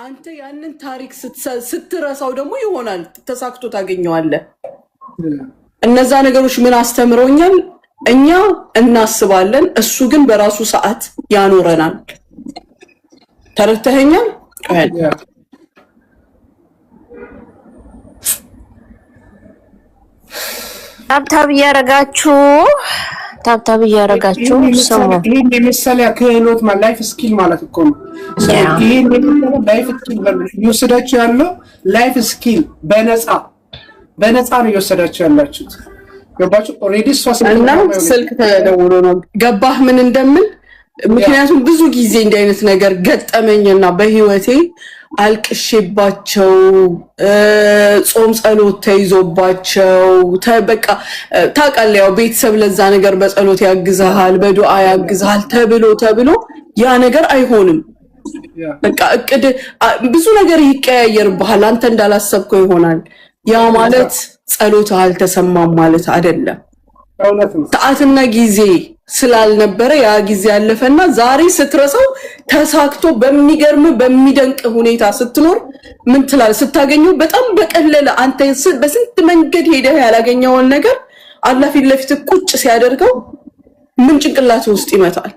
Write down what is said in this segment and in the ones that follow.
አንተ ያንን ታሪክ ስትረሳው ደግሞ ይሆናል ተሳክቶ ታገኘዋለህ። እነዛ ነገሮች ምን አስተምረውኛል? እኛ እናስባለን፣ እሱ ግን በራሱ ሰዓት ያኖረናል። ተረድተኸኛል? ታብታብ እያረጋችሁ ሰው ይሄን የመሰለ ክህሎት ላይፍ ስኪል ማለት እኮ ነው። ይሄን የመሰለ ላይፍ ስኪል እየወሰዳችሁ ያለው ላይፍ ስኪል በነፃ ነው እየወሰዳችሁ ያላችሁት። ገባችሁ? ኦልሬዲ ስልክ ተደውሎ ነው ገባህ ምን እንደምን። ምክንያቱም ብዙ ጊዜ እንዲህ አይነት ነገር ገጠመኝና በህይወቴ አልቅሼባቸው ጾም ጸሎት ተይዞባቸው በቃ ታውቃለህ፣ ያው ቤተሰብ ለዛ ነገር በጸሎት ያግዛል በዱዓ ያግዛል ተብሎ ያ ነገር አይሆንም። በቃ እቅድ ብዙ ነገር ይቀያየርብሃል። አንተ እንዳላሰብከው ይሆናል። ያ ማለት ጸሎት አልተሰማም ማለት አይደለም። ሰዓትና ጊዜ ስላልነበረ ያ ጊዜ ያለፈና ዛሬ ስትረሳው ተሳክቶ በሚገርም በሚደንቅ ሁኔታ ስትኖር ምን ትላለህ? ስታገኘው በጣም በቀለለ አንተ በስንት መንገድ ሄደህ ያላገኘውን ነገር አላህ ፊት ለፊት ቁጭ ሲያደርገው ምን ጭንቅላት ውስጥ ይመጣል?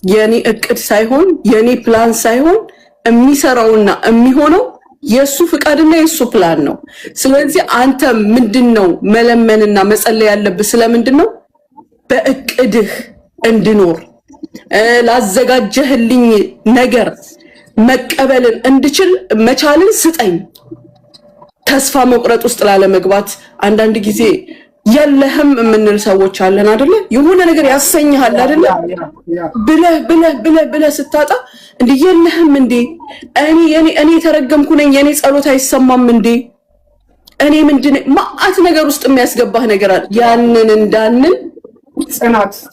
የኔ እቅድ ሳይሆን የኔ ፕላን ሳይሆን የሚሰራውና የሚሆነው የሱ ፍቃድና የሱ ፕላን ነው። ስለዚህ አንተ ምንድነው መለመንና መጸለይ ያለብህ? ስለምንድነው? በእቅድህ እንድኖር ላዘጋጀህልኝ ነገር መቀበልን እንድችል መቻልን ስጠኝ። ተስፋ መቁረጥ ውስጥ ላለመግባት አንዳንድ ጊዜ የለህም የምንል ሰዎች አለን አይደለ? የሆነ ነገር ያሰኝሃል አይደለ? ብለህ ስታጣ እንዴ የለህም እንዴ እኔ ተረገምኩ ነኝ የኔ ጸሎት አይሰማም እንዴ እኔ ምንድነው ማአት ነገር ውስጥ የሚያስገባህ ነገር አለ። ያንን እንዳንን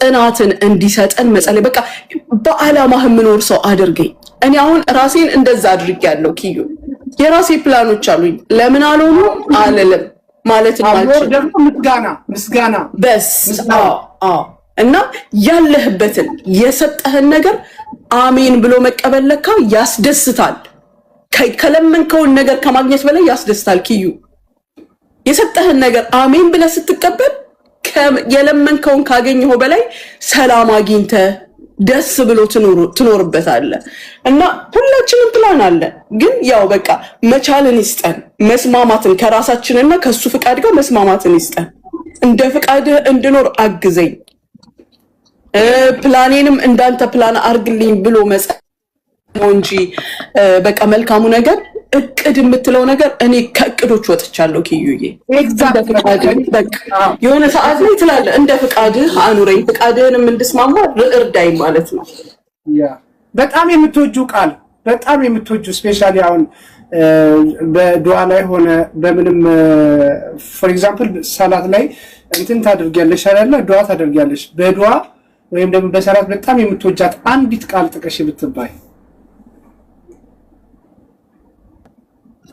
ጽናትን እንዲሰጠን መጸለይ። በቃ በአላማህ የምኖር ሰው አድርገኝ። እኔ አሁን ራሴን እንደዛ አድርጌያለሁ። ኪዩ የራሴ ፕላኖች አሉኝ። ለምን አልሆኑ አልልም ማለት ነው። ደግሞ ምስጋና በስ እና ያለህበትን የሰጠህን ነገር አሜን ብሎ መቀበል ለካ ያስደስታል። ከለመንከውን ነገር ከማግኘት በላይ ያስደስታል። ኪዩ የሰጠህን ነገር አሜን ብለህ ስትቀበል የለመንከውን ካገኘው በላይ ሰላም አግኝተህ ደስ ብሎ ትኖርበታለህ። እና ሁላችንም ፕላን አለ፣ ግን ያው በቃ መቻልን ይስጠን፣ መስማማትን ከራሳችንና ከሱ ፍቃድ ጋር መስማማትን ይስጠን። እንደ ፍቃድህ እንድኖር አግዘኝ፣ ፕላኔንም እንዳንተ ፕላን አርግልኝ ብሎ መጸለይ እንጂ በቃ መልካሙ ነገር እቅድ የምትለው ነገር እኔ ከእቅዶች ወጥቻለሁ። ኪዩዬ የሆነ ሰዓት ላይ ትላለህ እንደ ፍቃድህ አኑረኝ፣ ፍቃድህንም እንድስማማ እርዳኝ ማለት ነው። በጣም የምትወጁ ቃል በጣም የምትወጁ ስፔሻሊ አሁን በዱዓ ላይ ሆነ በምንም ፎር ኤግዛምፕል ሰላት ላይ እንትን ታደርጊያለሽ አይደለ? ዱዓ ታደርጊያለሽ። በዱዓ ወይም ደግሞ በሰላት በጣም የምትወጃት አንዲት ቃል ጥቀሽ ብትባይ?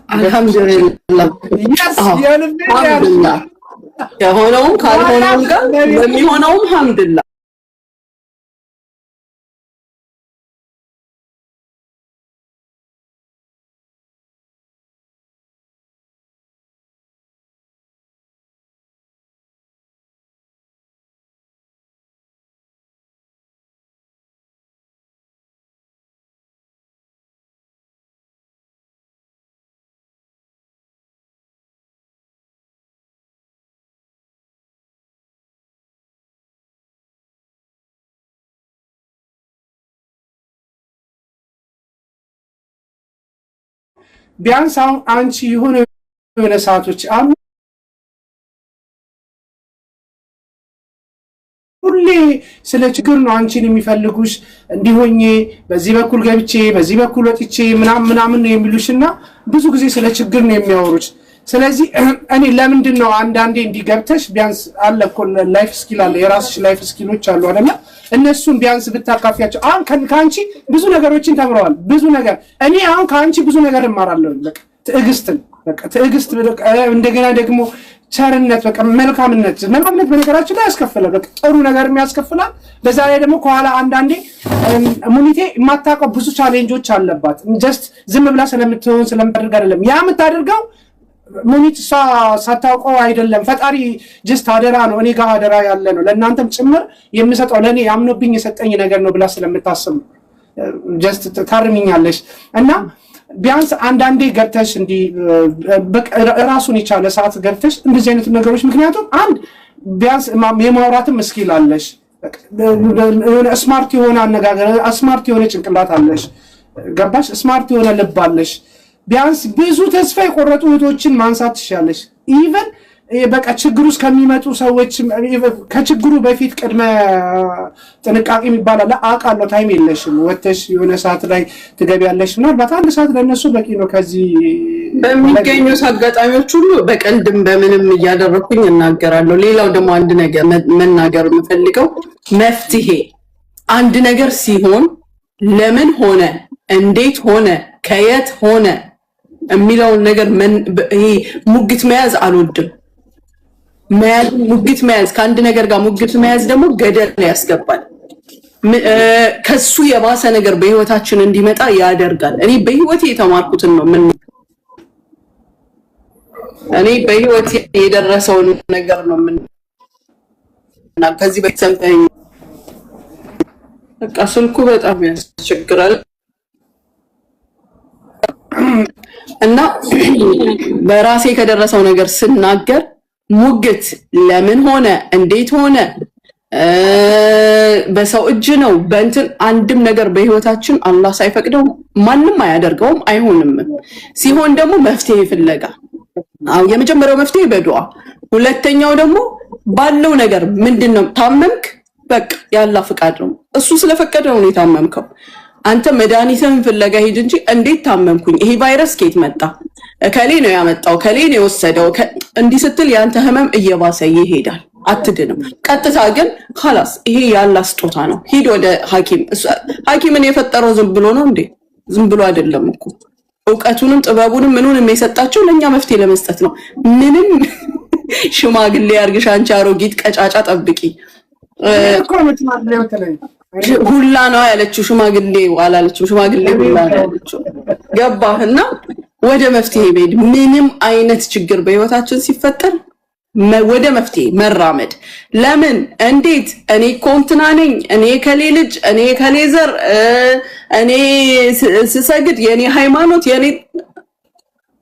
አልহামዱሊላህ የሆነውም ካልሆነውም ጋር የሚሆነውም አልহামዱሊላህ። ቢያንስ አሁን አንቺ የሆነ ሰዓቶች አሉ ሁሌ ስለ ችግር ነው አንቺን የሚፈልጉሽ፣ እንዲሆኜ በዚህ በኩል ገብቼ በዚህ በኩል ወጥቼ ምናምን ነው የሚሉሽና ብዙ ጊዜ ስለ ችግር ነው የሚያወሩሽ። ስለዚህ እኔ ለምንድን ነው አንዳንዴ እንዲገብተሽ ቢያንስ አለ እኮ ላይፍ ስኪል አለ፣ የራስሽ ላይፍ ስኪሎች አሉ አይደል? እነሱን ቢያንስ ብታካፊያቸው። አሁን ከአንቺ ብዙ ነገሮችን ተምረዋል፣ ብዙ ነገር። እኔ አሁን ከአንቺ ብዙ ነገር እማራለሁ። በቃ ትዕግስት እንደገና ደግሞ ቸርነት በቃ መልካምነት በነገራችን ላይ ያስከፍላል። በቃ ጥሩ ነገር የሚያስከፍላል። በዛ ላይ ደግሞ ከኋላ አንዳንዴ ሙኒቴ የማታውቀው ብዙ ቻሌንጆች አለባት። ጀስት ዝም ብላ ስለምታደርግ አይደለም ያ የምታደርገው ሙኒት እሷ ሳታውቀው አይደለም። ፈጣሪ ጀስት አደራ ነው፣ እኔ ጋር አደራ ያለ ነው ለእናንተም ጭምር የምሰጠው ለእኔ ያምኖብኝ የሰጠኝ ነገር ነው ብላ ስለምታስብ ጀስት ታርሚኛለሽ እና ቢያንስ አንዳንዴ ገብተሽ እንዲህ ራሱን የቻለ ሰዓት ገብተሽ እንደዚህ አይነት ነገሮች ምክንያቱም አንድ ቢያንስ የማውራትም እስኪል አለሽ፣ ስማርት የሆነ አነጋገር፣ ስማርት የሆነ ጭንቅላት አለሽ፣ ገባሽ? ስማርት የሆነ ልብ አለሽ። ቢያንስ ብዙ ተስፋ የቆረጡ እህቶችን ማንሳት ትችላለሽ። ኢቨን በቃ ችግሩ ውስጥ ከሚመጡ ሰዎች ከችግሩ በፊት ቅድመ ጥንቃቄ የሚባል አውቃለሁ። ታይም የለሽም፣ ወተሽ የሆነ ሰዓት ላይ ትገቢያለሽ። ምናልባት አንድ ሰዓት ለእነሱ በቂ ነው። ከዚህ በሚገኙት አጋጣሚዎች ሁሉ በቀልድም በምንም እያደረኩኝ እናገራለሁ። ሌላው ደግሞ አንድ ነገር መናገር የምፈልገው መፍትሄ አንድ ነገር ሲሆን ለምን ሆነ፣ እንዴት ሆነ፣ ከየት ሆነ የሚለውን ነገር ይሄ ሙግት መያዝ አልወድም። ሙግት መያዝ ከአንድ ነገር ጋር ሙግት መያዝ ደግሞ ገደል ያስገባል። ከሱ የባሰ ነገር በህይወታችን እንዲመጣ ያደርጋል። እኔ በህይወቴ የተማርኩትን ነው እኔ በህይወቴ የደረሰውን ነገር ነው ከዚህ በተሰምተኝ በቃ ስልኩ በጣም ያስቸግራል እና በራሴ ከደረሰው ነገር ስናገር ሙግት ለምን ሆነ፣ እንዴት ሆነ፣ በሰው እጅ ነው በእንትን አንድም ነገር በህይወታችን አላህ ሳይፈቅደው ማንም አያደርገውም፣ አይሆንም። ሲሆን ደግሞ መፍትሄ ፍለጋ የመጀመሪያው መፍትሄ በዱዓ፣ ሁለተኛው ደግሞ ባለው ነገር ምንድነው ታመምክ፣ በቃ ያላህ ፍቃድ ነው። እሱ ስለፈቀደው ነው የታመምከው። አንተ መድኃኒትን ፍለጋ ሂድ እንጂ እንዴት ታመምኩኝ፣ ይሄ ቫይረስ ከየት መጣ፣ ከሌ ነው ያመጣው፣ ከሌ ነው የወሰደው እንዲህ ስትል ያንተ ህመም እየባሰ ይሄዳል፣ አትድንም። ቀጥታ ግን خلاص ይሄ ያላህ ስጦታ ነው፣ ሂድ ወደ ሐኪም። ሐኪምን የፈጠረው ዝም ብሎ ነው እንዴ? ዝም ብሎ አይደለም እኮ እውቀቱንም ጥበቡንም ምኑንም የሰጣቸው ለኛ መፍትሄ ለመስጠት ነው። ምንም ሽማግሌ ያርግሽ አንቺ አሮጊት ቀጫጫ ጠብቂ ሁላ ነው ያለችው። ሽማግሌ አላለችው፣ ሽማግሌ ሁላ ነው ያለችው። ገባህና ወደ መፍትሄ ቤት ምንም አይነት ችግር በህይወታችን ሲፈጠር ወደ መፍትሄ መራመድ። ለምን እንዴት እኔ ኮንትና ነኝ፣ እኔ ከሌ ልጅ፣ እኔ ከሌ ዘር፣ እኔ ስሰግድ የኔ ሃይማኖት የኔ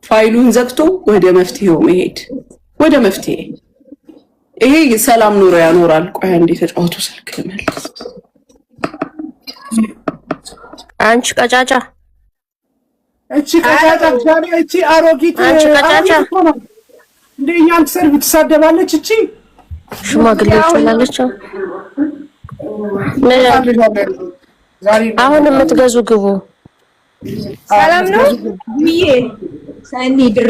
ፋይሉን ዘግቶ ወደ መፍትሄው መሄድ። ወደ መፍትሄ ይሄ ሰላም ኑሮ ያኖራል። ቆይ እንዴ ተጫውቱ ስልክ መልስ። አንቺ ቀጫጫ፣ እቺ ቀጫጫ ዛሬ እቺ አሮጊት አንቺ ቀጫጫ እንደኛም ሰርቪ ትሳደባለች። እቺ ሽማግሌ ትላለች። አሁን የምትገዙ ግቡ። ሰላም ነው ብዬ ሳኒ ድሬ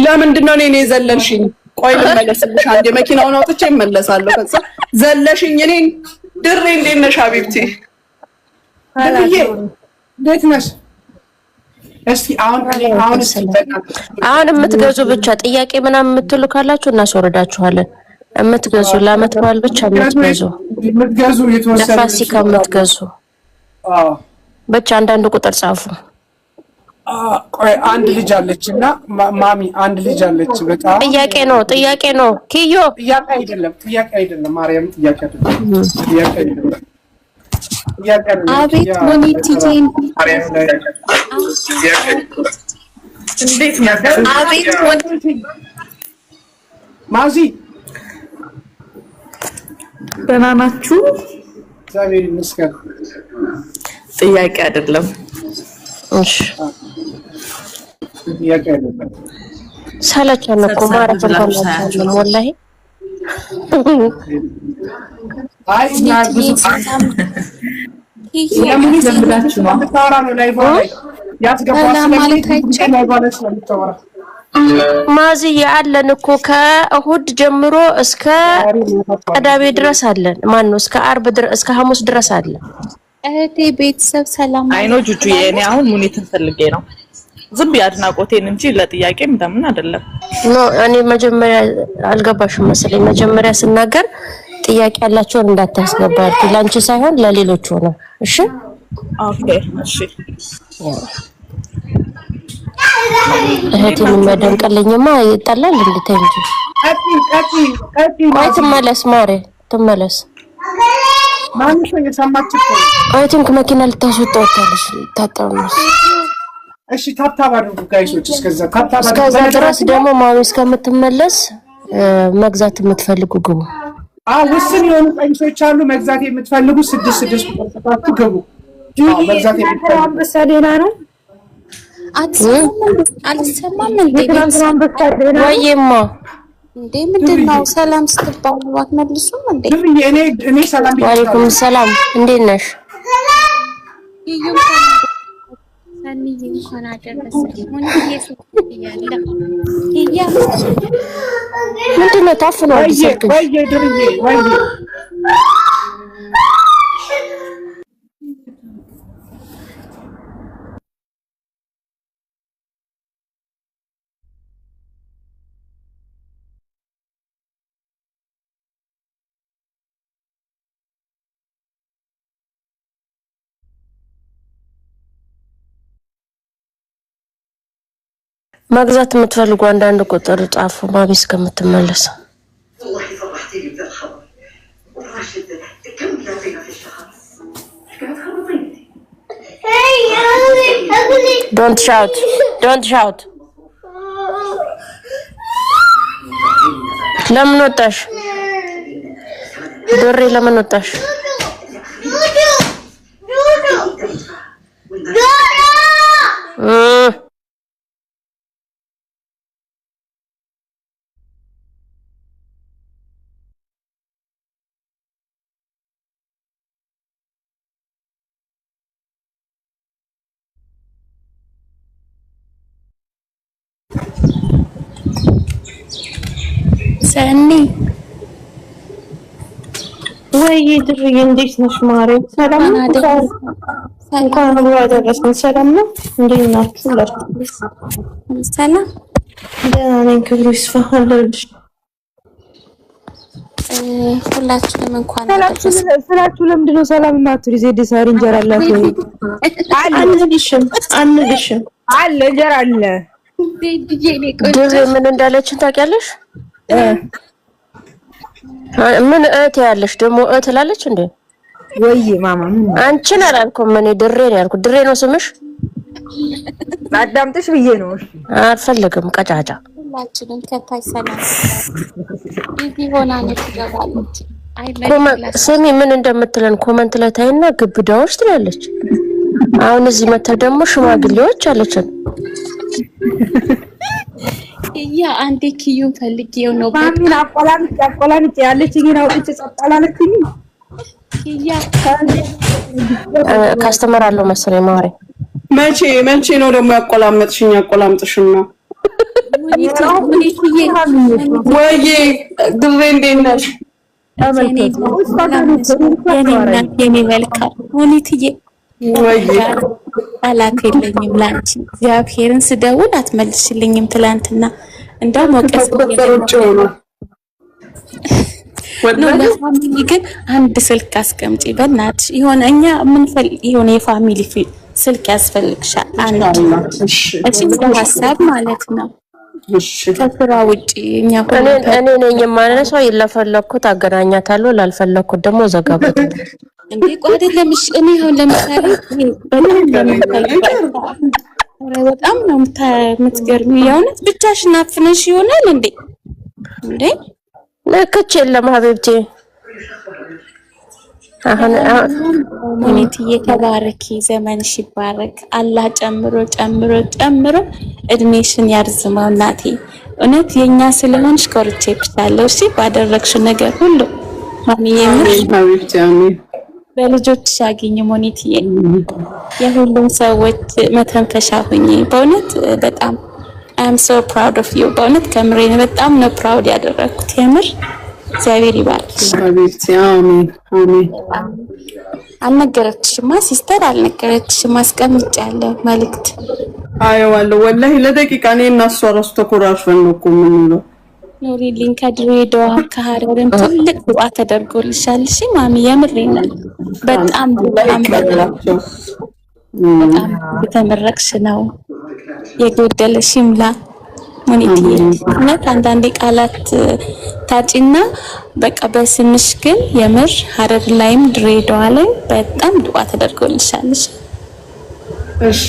ለምንድን ነው እኔ ዘለልሽኝ? ቆይ ልመለስልሽ። አንዴ መኪናውን አውጥቼ እመለሳለሁ። ከዛ ዘለሽኝ እኔን ድሬ። እንዴት ነሽ ሀቢብቲ? ብዬ እንዴት ነሽ? እስቲ አሁን የምትገዙ ብቻ ጥያቄ ምናምን የምትሉ ካላችሁ እናስወርዳችኋለን። የምትገዙ ለዓመት በዓል ብቻ የምትገዙ የተወሰነ ለፋሲካ የምትገዙ ብቻ አንዳንድ ቁጥር ጻፉ። ቆይ አንድ ልጅ አለችና ማሚ አንድ ልጅ አለች። በጣም ጥያቄ ነው ኪዮ ጥያቄ አይደለም ማርያም ጥያቄ አይደለም። አቤት ሞኒቲቲን እንዴት ነበር? አቤት ሞኒቲ ማዚ ደህና ናችሁ? እግዚአብሔር ይመስገን። ጥያቄ አይደለም። እሺ ጥያቄ አይደለም። ሰለቸን እኮ ማለት እንኳን ወላሂ አይ እና ብዙ ለምን ይዘምዳችሁ ነው ታራ ነው ላይ ባይ ያስገባው ማዚ ያለን እኮ ከእሁድ ጀምሮ እስከ ቅዳሜ ድረስ አለን። ማን ነው እስከ አርብ ድረስ እስከ ሐሙስ ድረስ አለን። እህቴ ቤተሰብ ሰላም አይኖ ጁጁ የኔ አሁን ሙኒትን ፈልጌ ነው። ዝም ያድናቆቴን እንጂ ለጥያቄ ምናምን አይደለም። እኔ መጀመሪያ አልገባሽም መሰለኝ። መጀመሪያ ስናገር ጥያቄ ያላቸውን እንዳታስገባል ላንቺ ሳይሆን ለሌሎች ነው። እሺ ኦኬ እሺ። እህቴን የሚያደንቅልኝማ ይጣላል እንዴ? ቆይ ትመለስ ማሬ ትመለስ። ማንሽ የሰማች እኮ አይ ቲንክ መኪና ልታስወጣታለሽ ታጣውስ። እሺ ታብታብ አድርጉ ጋይሶች። እስከዛ ድረስ ደግሞ ማሚ እስከምትመለስ መግዛት የምትፈልጉ ግቡ። ውስን የሆኑ ቀሚሶች አሉ መግዛት የምትፈልጉ 6 ቁጥር ግቡ። መግዛት የምትፈልጉ አንበሳ ደህና ነው። አልሰማም እንዴ? ወይማ እንዴ ምንድነው? ሰላም ስትባሉ አትመልሱም እንዴ? እኔ ሰላም ወአለይኩም ሰላም እንዴት ነሽ? ይዩም ሰኒዬ እንኳን አደረሰሽ። ምን ይያለ ምንድነው ታፍነው ዲስክ ወይ ድርዬ ወይ መግዛት የምትፈልጉ አንዳንድ ቁጥር ጻፉ ማሚ እስከምትመለስ። Don't shout. Don't shout. ለምን ወጣሽ? ዶሬ ለምን ወጣሽ? ሰኒ ወይ ድርዬ እንዴት ነሽ ማሬ? ሰላም ነው? እንኳን አብሮ አደረሰን። ሰላም ነው? እንዴት ናችሁ? ሰላም ደህና ነኝ። ክብሩ ይስፋ አለልሽ። ሁላችንም እንኳን ስላችሁ ለምንድን ነው ሰላም የማትሉ? ዜድ ሳሪ እንጀራ አላት ወይ? አንልሽም አለ እንጀራ አለ። ድር ምን እንዳለችን ታውቂያለሽ? ምን እህት ያለሽ ደግሞ እህት ላለች እንዴ? ወይ ማማ አንቺን አላልኩም እኔ ድሬ ነው ያልኩት። ድሬ ነው ስምሽ? አዳምጥሽ ብዬ ነው። አልፈልግም ቀጫጫ። ሁላችንም ከታይ ሰላም ይሄ ሆና ነው ትገባለች። ስሚ ምን እንደምትለን ኮመንት ላይ ታይና ግብዳዎች ትላለች። አሁን እዚህ መታ ደግሞ ሽማግሌዎች አለችን። ያ አንዴ ኪዩን ፈልጌው ነው ማሚን አቆላምጥ ያለችኝ ነው እጭ ጸጣላለችኝ። ያ ካስተመር አለው መሰለኝ ማሬ። መቼ ነው ደግሞ ያቆላመጥሽኝ? ያቆላምጥሽና ወይ ድሬ እንዴት ነሽ? የኔ መልካም ሞኒትዬ ወይ አላት የለኝም ላንቺ እግዚአብሔርን ስደውል አትመልሽልኝም። ትላንትና እንደው ሞቀስ ነው ለፋሚሊ ግን አንድ ስልክ አስቀምጪ በእናትሽ። የሆነ እኛ ምን የሆነ የፋሚሊ ስልክ ያስፈልግሻል። አንድ እሺ ሀሳብ ማለት ነው። ከስራ ውጪ እኛ እኔ ነኝ የማነሳው። ይለፈለኩት አገናኛታለሁ፣ ላልፈለኩት ደግሞ ዘጋበት። እንዴ ቆይ አይደለም። እኔ አሁን ለምሳሌ በጣም ነው የምትገርሚው። የእውነት ብቻሽን አፍነሽ ይሆናል እንዴ? ለከች የለም ሀቢብቴ። አሁን ሞኒትዬ ተባረኪ፣ ዘመንሽ ይባረክ። አላህ ጨምሮ እድሜሽን ያርዝመው እናቴ። እውነት የኛ ስለሆንሽ ኮርቼብሻለሁ። እሺ ባደረግሽው ነገር ሁሉ ማሚዬ ሀቢብቴ አሜን። በልጆችሽ አግኝ ሞኒትዬ። የሁሉም ሰዎች መተንፈሻ ሁኚ። በእውነት በጣም I am so proud of you። በእውነት ከምሬን በጣም ነው ፕራውድ ያደረኩት። የምር እግዚአብሔር ይባርክሽ ሀቢብቴ አሜን አሜን። አልነገረችሽማ? ሲስተር አልነገረችሽም? አስቀምጫለሁ መልእክት። አየዋለሁ ወላሂ ለደቂቃ እኔ እና እሷ ራሱ ተኮራርፈን ነው እኮ የምንውለው። ኑሪልኝ ከድሬዳዋ ከሀረርም ትልቅ ዱዓ ተደርጎልሻል። እሺ ማሚ የምሬን ነው። በጣም የተመረቅሽ ነው። የጎደለሽ ይምላ ሙኒቲ። እውነት አንዳንዴ ቃላት ታጪና በቃ በስምሽ ግን የምር ሀረር ላይም ድሬዳዋ ላይ በጣም ዱዓ ተደርጎልሻል። እሺ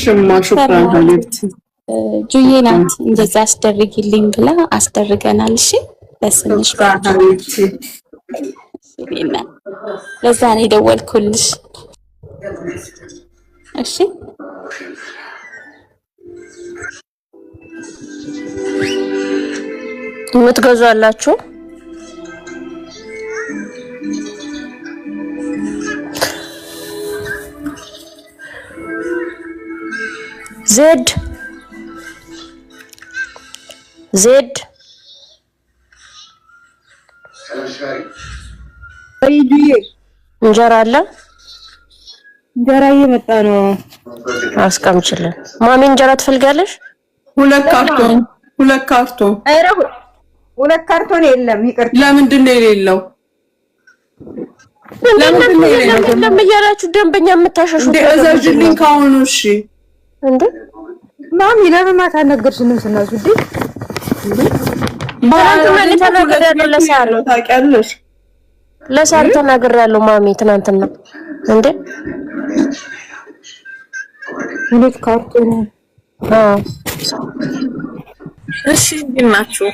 ሹክራን ሀቢብቲ። ጁዬ ናት እንደዛ አስደርጊልኝ ብላ አስደርገናል። እሺ በስምሽ ሀቢብቲ። ለዛ ነው የደወልኩልሽ። እሺ የምትገዙ አላችሁ? ዜድ እንጀራ አለ? እንጀራ እየመጣ ነው። አስቀምጭልን። ማሚ እንጀራ ትፈልጋለሽ? ሁለት ካርቶን። ኧረ ሁለት ካርቶን የለም። ይቅርታ። ለምንድን ነው የሌለው? ለምን እያላችሁ ደንበኛ የምታሸሹት? እዘዥልኝ ካሁኑ። እሺ እንዴ ማሚ ለምን አታነግርሽንም? ስናዙዲ ተናግሬያለሁ። ለሳር ታውቂያለሽ፣ ለሳር ተናግሬያለሁ ማሚ ትናንትና። እንዴ ሁለት ካርቶን። እሺ እንዴት ናችሁ?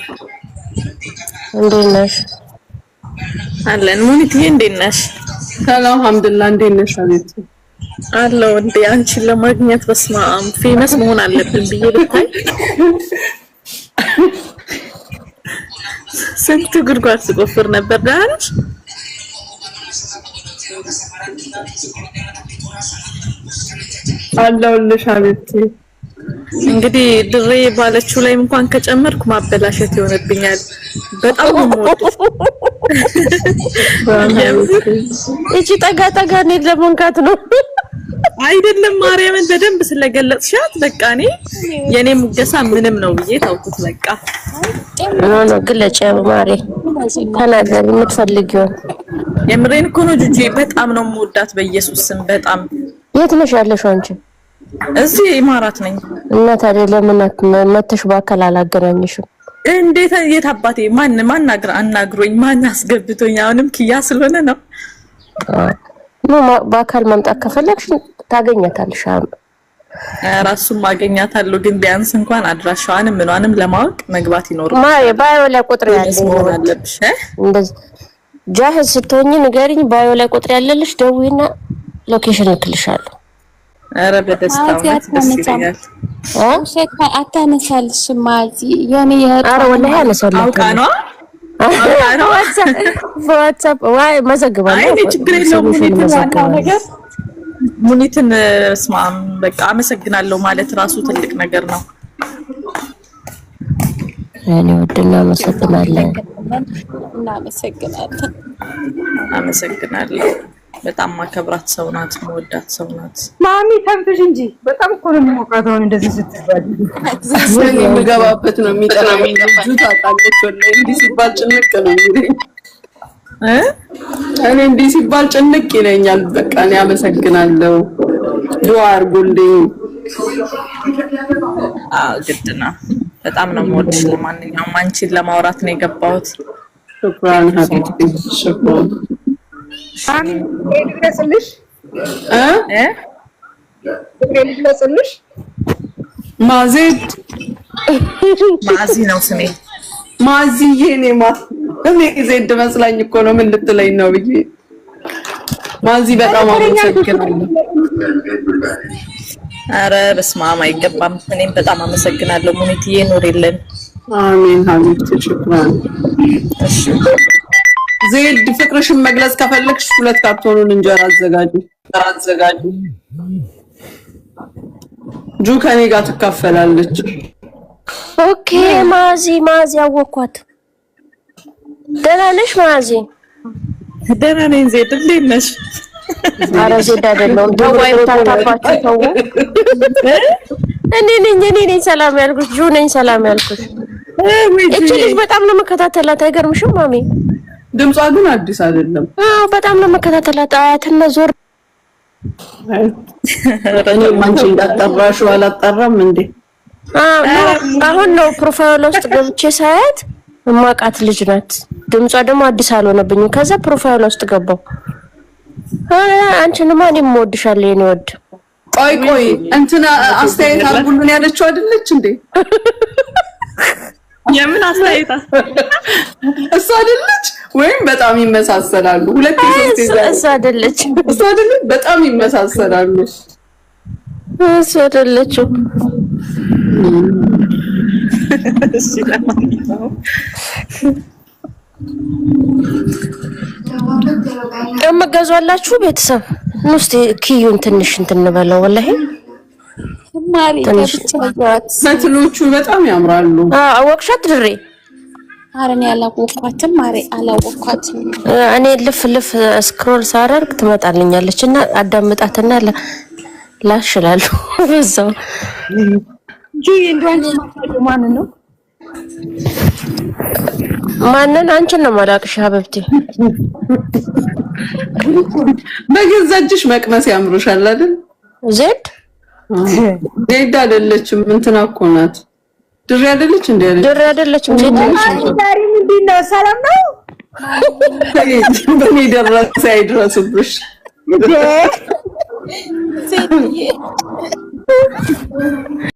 እንዴት ነሽ? አለን። ሙኒትዬ እንዴት ነሽ? ሰላም አልሐምዱሊላህ። እንዴት ነሽ? አቤት አለው። እንዴ አንቺን ለማግኘት በስማም ፌመስ መሆን አለብን ብዬ ልታይ ስንት ጉድጓድ ስቆፍር ነበር። ደህና ነሽ? አለሁልሽ አቤት። እንግዲህ ድሬ ባለችው ላይ እንኳን ከጨመርኩ ማበላሸት ይሆንብኛል። በጣም ነው እቺ ጠጋ ነው ለመንካት ነው አይደለም። ማርያምን በደንብ ስለገለጽሻት በቃ እኔ የኔ ሙገሳ ምንም ነው ብዬ ታውቁት። በቃ ነው ግለጭ ማሪ ተናገሪ የምትፈልጊው። የምሬን እኮ ነው ጁጂ። በጣም ነው የምወዳት በኢየሱስ ስም በጣም። የት ነሽ ያለሽው አንቺ? እዚህ ኢማራት ነኝ። እና ታዲያ ለምን መተሽ በአካል አላገናኝሽም? እንዴት የት አባቴ ማን አናግሮኝ ማን አስገብቶኝ? አሁንም ኪያ ስለሆነ ነው። በአካል መምጣት ከፈለግሽ ታገኛታለሽ። ራሱን ማገኛታለሁ፣ ግን ቢያንስ እንኳን አድራሻዋንም ምኗንም ለማወቅ መግባት ይኖርብሻል። ማይ ባዮ ላይ ቁጥር ያለሽ አለብሽ። እንደዚህ ጃህዝ ስትሆኚ ንገሪኝ። ባዮ ላይ ቁጥር ያለልሽ ደውይና ሎኬሽን እልክልሻለሁ። ኧረ በደስታ ደስ ይላል። አታነሳልሽም ማዚ የኔ ኧረ ወላሂ አነሳለሁ። አውቃ ነው ዋትስአፕ ወይ መዘግባለሁ። አይ ችግር የለውም። ሙኒትን ስማም በቃ አመሰግናለሁ ማለት ራሱ ትልቅ ነገር ነው። እኔ ወድና አመሰግናለሁ። አመሰግናለሁ። በጣም ማከብራት ሰው ናት፣ መወዳት ሰው ናት። ማሚ ተንፍሽ እንጂ በጣም እኮ ነው የሚሞቃተው እንደዚህ ስትባል። የምገባበት ነው የሚጠራው። ልጁ ታውቃለች ወላሂ እንዲህ ሲባል ጭንቅ ነው የሚለኝ። እኔ እንዲህ ሲባል ጭንቅ ይለኛል። በቃ እኔ አመሰግናለሁ። ዱአ አድርጉልኝ። ግድ ነው። በጣም ነው የምወድሽ። ለማንኛውም አንቺን ለማውራት ነው የገባሁት። ሹክራን ሀቢብቲ ሹክራን። ልግለጽልሽ ልግለጽልሽ ማዜድ ማዚ ነው ስሜ። ማዚዬ እኔ ዜድ መስላኝ እኮ ነው። ምን ልትለኝ ነው ብዬ ማዚ በጣም አመሰግናለሁ። ኧረ በስመ አብ አይገባም። እኔም በጣም አመሰግናለሁ ሙኒትዬ። ኑሪልን። አሜን ሀቢብቲ ሹክራን። እሺ ዜድ ፍቅርሽን መግለጽ ከፈለግሽ ሁለት ካርቶኑን እንጀራ አዘጋጁ። ጁ ከኔ ጋር ትካፈላለች። ኦኬ ማዚ አወኳት። ደህና ነሽ ማዚ? ደህና ነኝ ዜድ፣ እንዴት ነሽ? ኧረ ዜድ አይደለሁም። ተዋይ ታታባችሁ ተው። እኔ ነኝ ሰላም ያልኩሽ። ጁ ነኝ ሰላም ያልኩሽ። እቺ ልጅ በጣም ነው መከታተላት። አይገርምሽም ማሚ? ድምጿ ግን አዲስ አይደለም። በጣም ነው መከታተላት። አያትና ዞር እኔ ማንቺ እንዳጠራሽው አላጠራም እንዴ? አሁን ነው ፕሮፋይል ውስጥ ገብቼ ሳያት ማቃት ልጅ ናት። ድምጿ ደግሞ አዲስ አልሆነብኝም። ከዛ ፕሮፋይል ውስጥ ገባው። አንቺንማ እኔም እወድሻለሁ የኔ ወድ። ቆይ እንትና አስተያየት አልጉልን ያለችው አይደለች እንዴ? የምን አስተያየታ? እሷ አይደለች ወይም በጣም ይመሳሰላሉ? ሁለት እሷ አይደለች። እሷ አይደለች በጣም ይመሳሰላሉ። እሷ አይደለች። እሺ ለማንኛውም እመገዟላችሁ ቤተሰብ ንስቲ ኪዩን ትንሽ እንበለው ወላሂ ማሪ ተብቻት ሰትሎቹ በጣም ያምራሉ። አወቅሻት ድሬ? አረን ያላወቅኳትም ማሪ አላወቅኳትም። እኔ ልፍ ስክሮል ሳደርግ ትመጣልኛለች እና አዳምጣትና ላሽላሉ በዛው ጁይ እንዷን ማን ነው? ማንን? አንቺን ነው ማላቅሽ ሀበብቴ። በገዛ እጅሽ መቅመስ ያምሩሻል አይደል? ዜድ ዜድ አይደለችም እንትና እኮ ናት። ድሬ አይደለች እንዴ? ድሬ አይደለችም ዜድ ነች። ዛሬ ምንድን ነው? ሰላም ነው? በኔ ደረሰ አይድረስብሽ። ዜድ